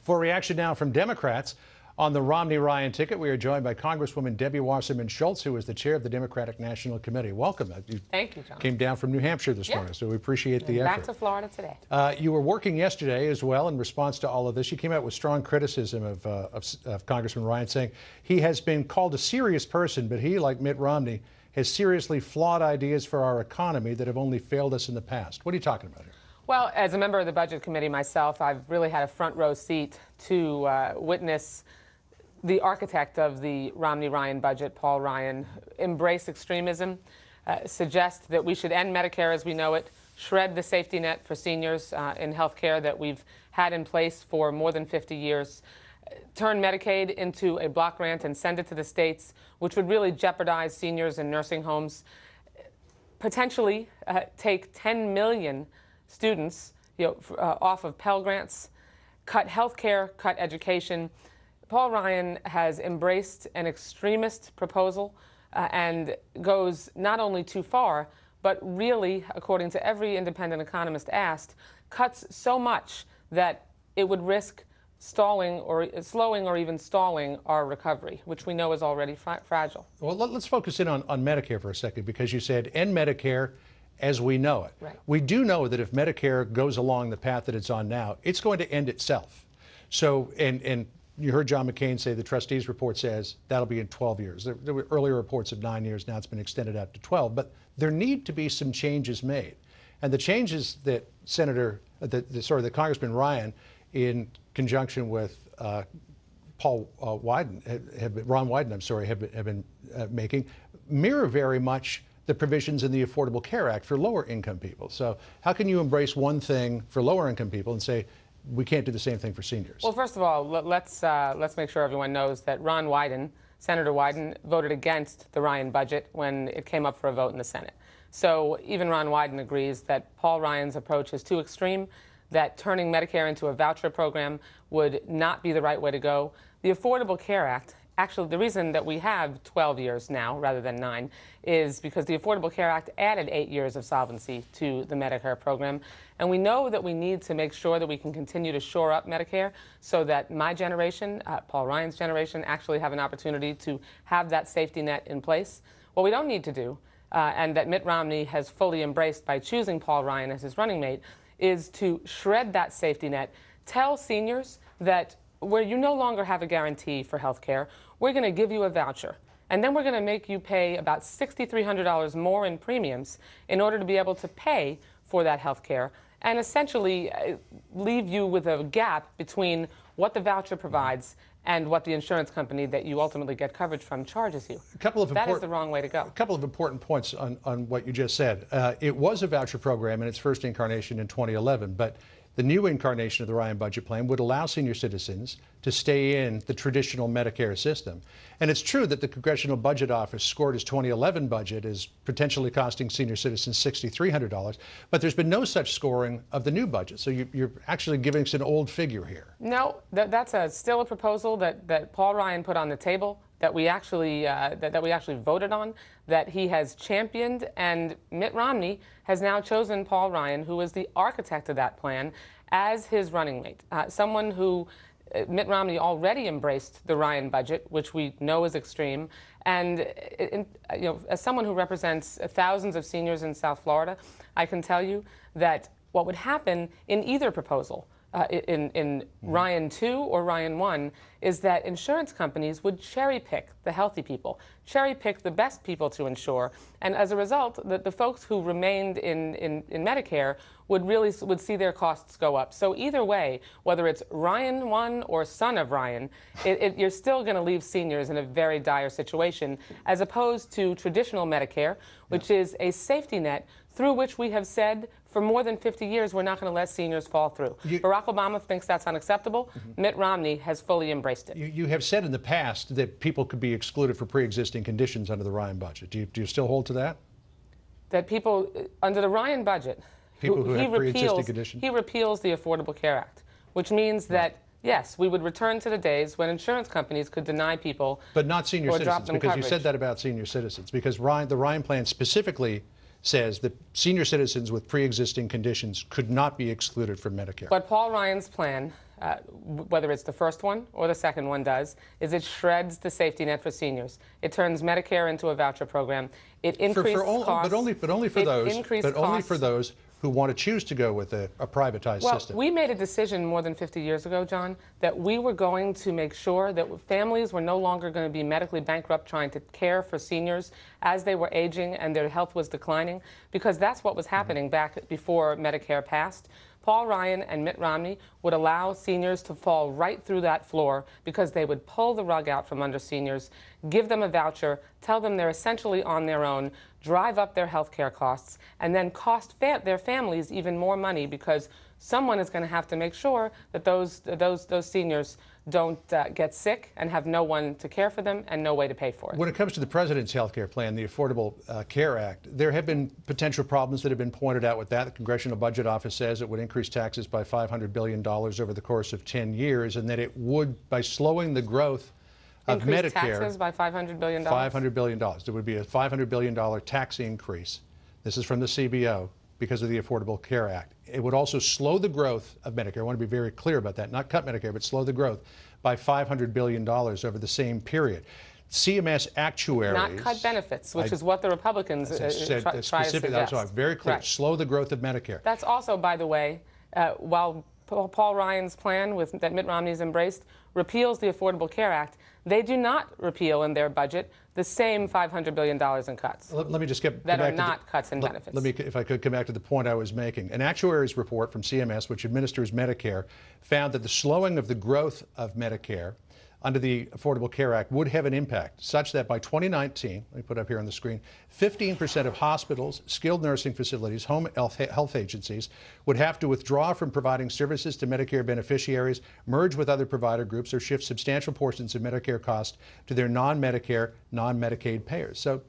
For reaction now from Democrats on the Romney-Ryan ticket, we are joined by Congresswoman Debbie Wasserman Schultz, who is the chair of the Democratic National Committee. Welcome. Thank you, John. Came down from New Hampshire this morning, so we appreciate the effort. Back to Florida today. You were working yesterday as well in response to all of this. You came out with strong criticism of Congressman Ryan, saying he has been called a serious person, but he, like Mitt Romney, has seriously flawed ideas for our economy that have only failed us in the past. What are you talking about here? Well, as a member of the Budget Committee myself, I've really had a front row seat to witness the architect of the Romney-Ryan budget, Paul Ryan, embrace extremism, suggest that we should end Medicare as we know it, shred the safety net for seniors in health care that we've had in place for more than 50 years, turn Medicaid into a block grant and send it to the states, which would really jeopardize seniors in nursing homes, potentially take 10 million students off of Pell Grants, cut health care, cut education. Paul Ryan has embraced an extremist proposal and goes not only too far, but really, according to every independent economist asked, cuts so much that it would risk slowing or even stalling our recovery, which we know is already fragile. Well, let's focus in on Medicare for a second, because you said end Medicare as we know it. Right. We do know that if Medicare goes along the path that it's on now, it's going to end itself. So, and you heard John McCain say the trustees report says that'll be in 12 years. There were earlier reports of 9 years. Now it's been extended out to 12. But there need to be some changes made. And the changes that Congressman Ryan, in conjunction with Ron Wyden, have been making, mirror very much the provisions in the Affordable Care Act for lower income people. So how can you embrace one thing for lower income people and say we can't do the same thing for seniors? Well, first of all, let's make sure everyone knows that Ron Wyden, Senator Wyden, voted against the Ryan budget when it came up for a vote in the Senate. So even Ron Wyden agrees that Paul Ryan's approach is too extreme, that turning Medicare into a voucher program would not be the right way to go. The Affordable Care Act, actually, the reason that we have 12 years now rather than 9 is because the Affordable Care Act added 8 years of solvency to the Medicare program. And we know that we need to make sure that we can continue to shore up Medicare so that my generation, Paul Ryan's generation, actually have an opportunity to have that safety net in place. What we don't need to do, and that Mitt Romney has fully embraced by choosing Paul Ryan as his running mate, is to shred that safety net. Tell seniors that where you no longer have a guarantee for health care, we're going to give you a voucher. And then we're going to make you pay about $6,300 more in premiums in order to be able to pay for that health care, and essentially leave you with a gap between what the voucher provides and what the insurance company that you ultimately get coverage from charges you. That is the wrong way to go. A couple of important points on what you just said. It was a voucher program in its first incarnation in 2011, but the new incarnation of the Ryan budget plan would allow senior citizens to stay in the traditional Medicare system. And it's true that the Congressional Budget Office scored his 2011 budget as potentially costing senior citizens $6,300, but there's been no such scoring of the new budget. So you're actually giving us an old figure here. No, that's still a proposal that Paul Ryan put on the table, that we actually voted on, that he has championed, and Mitt Romney has now chosen Paul Ryan, who is the architect of that plan, as his running mate. Someone who Mitt Romney already embraced the Ryan budget, which we know is extreme, and as someone who represents thousands of seniors in South Florida, I can tell you that what would happen in either proposal, in Ryan 2 or Ryan 1, is that insurance companies would cherry pick the healthy people, cherry pick the best people to insure, and as a result, the folks who remained in Medicare would see their costs go up. So either way, whether it's Ryan 1 or son of Ryan, you're still going to leave seniors in a very dire situation, as opposed to traditional Medicare, which is a safety net through which we have said for more than 50 years we're not going to let seniors fall through. Barack Obama thinks that's unacceptable. Mitt Romney has fully embraced it. You have said in the past that people could be excluded for pre-existing conditions under the Ryan budget. Do you still hold to that? That people, under the Ryan budget, people who have pre-existing conditions? He repeals the Affordable Care Act, which means that, yes, we would return to the days when insurance companies could deny people but not senior citizens, because coverage. You said that about senior citizens, because the Ryan plan specifically says that senior citizens with pre-existing conditions could not be excluded from Medicare. But Paul Ryan's plan whether it's the first one or the second one does, is it shreds the safety net for seniors. It turns Medicare into a voucher program. It increases costs. But only for those who want to choose to go with a privatized system. We made a decision more than 50 years ago, John, that we were going to make sure that families were no longer going to be medically bankrupt trying to care for seniors as they were aging and their health was declining, because that's what was happening back before Medicare passed. Paul Ryan and Mitt Romney would allow seniors to fall right through that floor because they would pull the rug out from under seniors, give them a voucher, tell them they're essentially on their own, drive up their health care costs, and then cost their families even more money because someone is going to have to make sure that those seniors don't get sick and have no one to care for them and no way to pay for it. When it comes to the president's health care plan, the Affordable Care Act, there have been potential problems that have been pointed out with that. The Congressional Budget Office says it would increase taxes by $500 billion over the course of 10 years, and that it would, by slowing the growth of Medicare, taxes by $500 billion? $500 billion. There would be a $500 billion tax increase. This is from the CBO because of the Affordable Care Act. It would also slow the growth of Medicare. I want to be very clear about that. Not cut Medicare, but slow the growth by $500 billion over the same period. CMS actuaries... Not cut benefits, which is what the Republicans try to suggest. That's why, very clear. Right. Slow the growth of Medicare. That's also, by the way, while Paul Ryan's plan that Mitt Romney's embraced repeals the Affordable Care Act, they do not repeal in their budget the same $500 billion in cuts. Let me just get that back are to not cuts in benefits. Let me, if I could, come back to the point I was making. An actuary's report from CMS, which administers Medicare, found that the slowing of the growth of Medicare under the Affordable Care Act would have an impact such that by 2019, let me put up here on the screen, 15% of hospitals, skilled nursing facilities, home health agencies would have to withdraw from providing services to Medicare beneficiaries, merge with other provider groups, or shift substantial portions of Medicare costs to their non-Medicare, non-Medicaid payers. So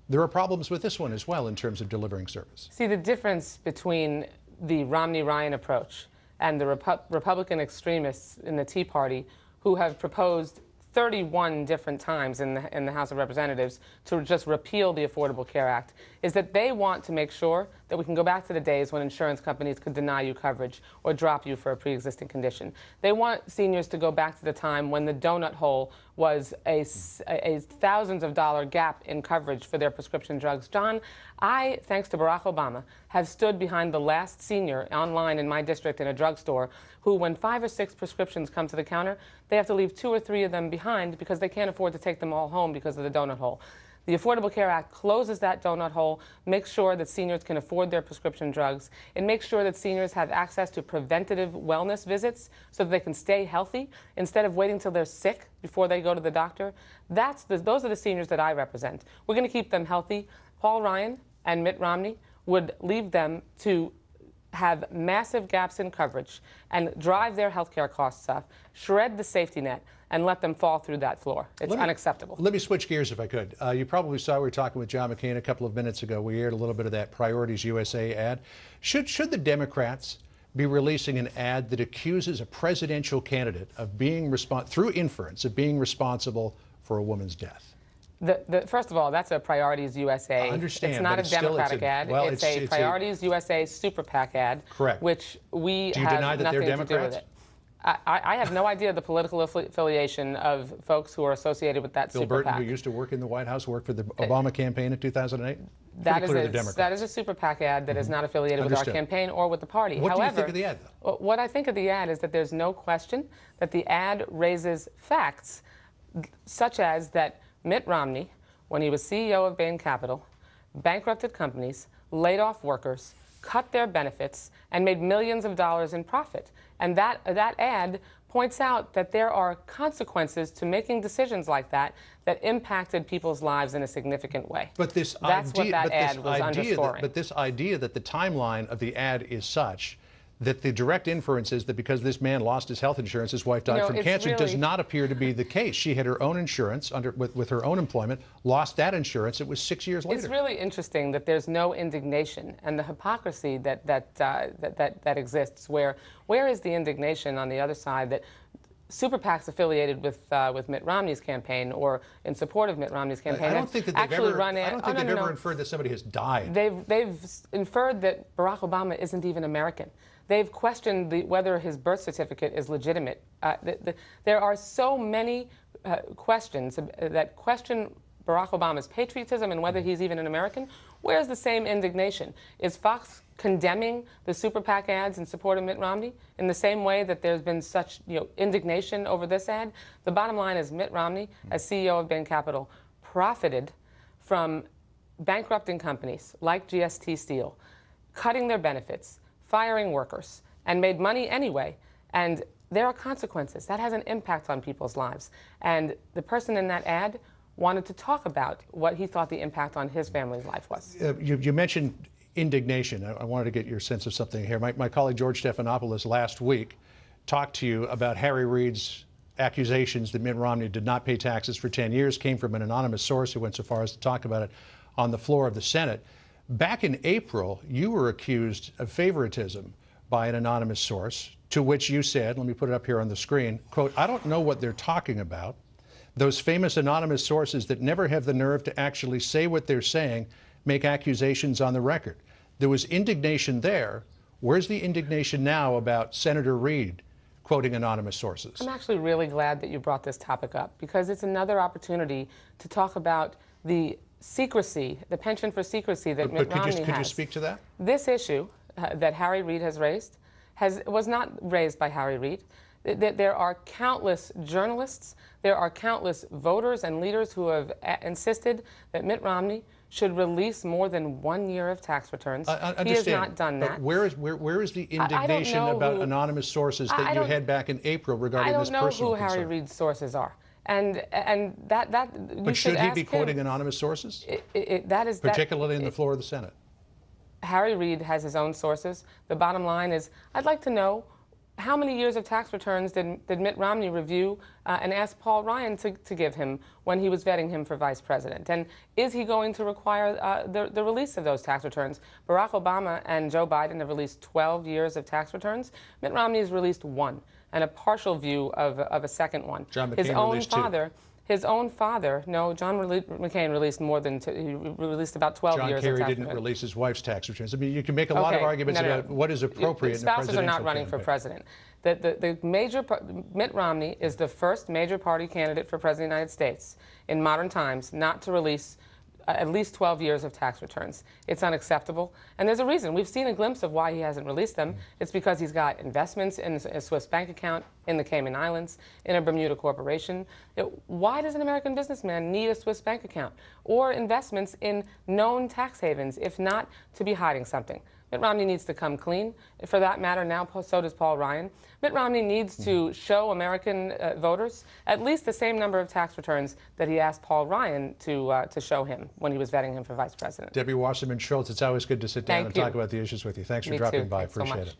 there are problems with this one as well in terms of delivering service. See, the difference between the Romney-Ryan approach and the Republican extremists in the Tea Party who have proposed 31 different times in the House of Representatives to just repeal the Affordable Care Act, is that they want to make sure that we can go back to the days when insurance companies could deny you coverage or drop you for a pre-existing condition. They want seniors to go back to the time when the donut hole was a thousands of dollar gap in coverage for their prescription drugs. John, I, thanks to Barack Obama, have stood behind the last senior online in my district in a drugstore who, when 5 or 6 prescriptions come to the counter, they have to leave 2 or 3 of them behind because they can't afford to take them all home because of the donut hole. The Affordable Care Act closes that donut hole, makes sure that seniors can afford their prescription drugs. It makes sure that seniors have access to preventative wellness visits so that they can stay healthy instead of waiting till they're sick before they go to the doctor. Those are the seniors that I represent. We're going to keep them healthy. Paul Ryan and Mitt Romney would leave them to have massive gaps in coverage and drive their health care costs up, shred the safety net, and let them fall through that floor. It's unacceptable. Let me switch gears if I could. You probably saw we were talking with John McCain a couple of minutes ago. We aired a little bit of that Priorities USA ad. Should the Democrats be releasing an ad that accuses a presidential candidate of being through inference, of being responsible for a woman's death? First of all, that's a Priorities USA. I understand. It's not a Democratic ad. Well, it's a Priorities USA Super PAC ad. Correct. Which we Do you deny that they're Democrats? To do with it. I have no idea the political affiliation of folks who are associated with that Bill Super Burton, PAC. who used to work in the White House, worked for the Obama campaign in 2008? That is a Super PAC ad that is not affiliated with our campaign or with the party. What do you think of the ad, though? What I think of the ad is that there's no question that the ad raises facts, such as that Mitt Romney, when he was CEO of Bain Capital, bankrupted companies, laid off workers, cut their benefits, and made millions of dollars in profit. And that ad points out that there are consequences to making decisions like that that impacted people's lives in a significant way. But this what that ad was underscoring. But this idea that the timeline of the ad is such that the direct inference is that because this man lost his health insurance, his wife died from cancer, does not appear to be the case. She had her own insurance with her own employment, lost that insurance. It was 6 years later. It's really interesting that there's no indignation and the hypocrisy that exists. Where is the indignation on the other side that Super PACs affiliated with Mitt Romney's campaign or in support of Mitt Romney's campaign I don't think that they've ever inferred that somebody has died. They've inferred that Barack Obama isn't even American, They've questioned whether his birth certificate is legitimate. There are so many questions that question Barack Obama's patriotism and whether he's even an American. Where's the same indignation? Is Fox condemning the super PAC ads in support of Mitt Romney in the same way that there's been such indignation over this ad? The bottom line is Mitt Romney, as CEO of Bain Capital, profited from bankrupting companies like GST Steel, cutting their benefits, firing workers, and made money anyway. And there are consequences. That has an impact on people's lives. And the person in that ad wanted to talk about what he thought the impact on his family's life was. You mentioned indignation. I wanted to get your sense of something here. My colleague George Stephanopoulos last week talked to you about Harry Reid's accusations that Mitt Romney did not pay taxes for 10 years, came from an anonymous source who went so far as to talk about it on the floor of the Senate. Back in April, you were accused of favoritism by an anonymous source, to which you said, let me put it up here on the screen, quote, "I don't know what they're talking about. Those famous anonymous sources that never have the nerve to actually say what they're saying make accusations on the record." There was indignation there. Where's the indignation now about Senator Reid quoting anonymous sources? I'm actually really glad that you brought this topic up, because it's another opportunity to talk about the secrecy, the penchant for secrecy that Mitt Romney has. Could you speak to that? This issue that Harry Reid has raised was not raised by Harry Reid. There are countless journalists, there are countless voters and leaders who have insisted that Mitt Romney should release more than 1 year of tax returns. He has not done that. Where is the indignation about anonymous sources that you had back in April regarding this personal concern? I don't know who Harry Reid's sources are. And that you But should he be quoting him. Anonymous sources? Particularly in the floor of the Senate. Harry Reid has his own sources. The bottom line is, I'd like to know, how many years of tax returns did Mitt Romney review and ask Paul Ryan to give him when he was vetting him for vice president? And is he going to require the release of those tax returns? Barack Obama and Joe Biden have released 12 years of tax returns. Mitt Romney has released 1, and a partial view of a second one. John McCain released 2. His own father, no, John McCain released more than 2. He released about 12 years of tax returns. John Kerry didn't release his wife's tax returns. I mean, you can make a lot of arguments about what is appropriate in a presidential Spouses are not running for president. Mitt Romney is the first major party candidate for president of the United States in modern times not to release at least 12 years of tax returns. It's unacceptable. And there's a reason. We've seen a glimpse of why he hasn't released them. It's because he's got investments in a Swiss bank account, in the Cayman Islands, in a Bermuda corporation. Why does an American businessman need a Swiss bank account or investments in known tax havens, if not to be hiding something? Mitt Romney needs to come clean. For that matter, now so does Paul Ryan. Mitt Romney needs to show American voters at least the same number of tax returns that he asked Paul Ryan to show him when he was vetting him for vice president. Debbie Wasserman Schultz, it's always good to sit down and talk about the issues with you. Thanks for dropping by. Appreciate it.